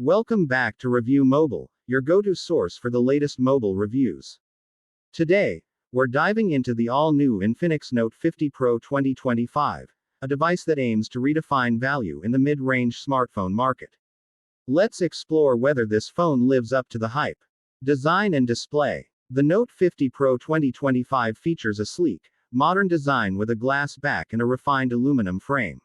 Welcome back to Review Mobile, your go-to source for the latest mobile reviews. Today, we're diving into the all-new Infinix Note 50 Pro 2025, a device that aims to redefine value in the mid-range smartphone market. Let's explore whether this phone lives up to the hype. Design and display. The Note 50 Pro 2025 features a sleek, modern design with a glass back and a refined aluminum frame.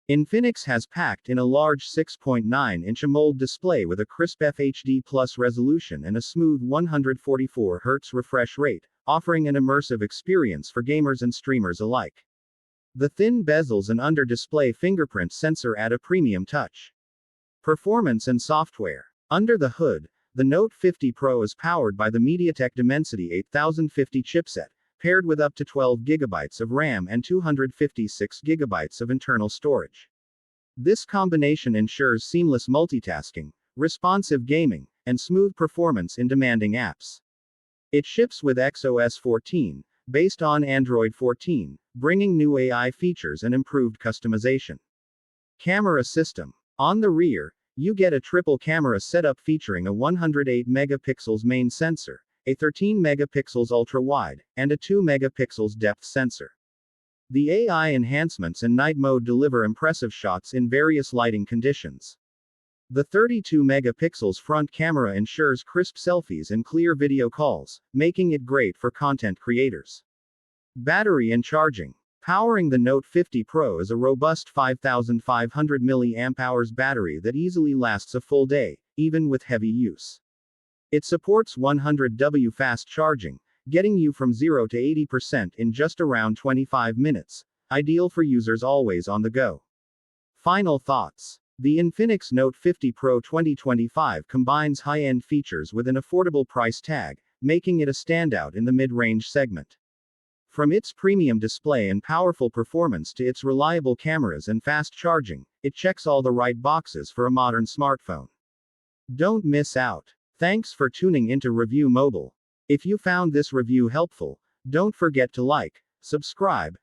Infinix has packed in a large 6.9-inch AMOLED display with a crisp FHD Plus resolution and a smooth 144 Hz refresh rate, offering an immersive experience for gamers and streamers alike. The thin bezels and under-display fingerprint sensor add a premium touch. Performance and software. Under the hood, the Note 50 Pro is powered by the MediaTek Dimensity 8050 chipset, paired with up to 12 GB of RAM and 256 GB of internal storage. This combination ensures seamless multitasking, responsive gaming, and smooth performance in demanding apps. It ships with XOS 14, based on Android 14, bringing new AI features and improved customization. Camera system. On the rear, you get a triple camera setup featuring a 108 megapixels main sensor, a 13 megapixels ultra-wide, and a 2 megapixels depth sensor. The AI enhancements and night mode deliver impressive shots in various lighting conditions. The 32 megapixels front camera ensures crisp selfies and clear video calls, making it great for content creators. Battery and charging. Powering the Note 50 Pro is a robust 5500 mAh battery that easily lasts a full day, even with heavy use. It supports 100W fast charging, getting you from 0 to 80% in just around 25 minutes, ideal for users always on the go. Final thoughts. The Infinix Note 50 Pro 2025 combines high-end features with an affordable price tag, making it a standout in the mid-range segment. From its premium display and powerful performance to its reliable cameras and fast charging, it checks all the right boxes for a modern smartphone. Don't miss out. Thanks for tuning into Review Mobile. If you found this review helpful, don't forget to like, subscribe,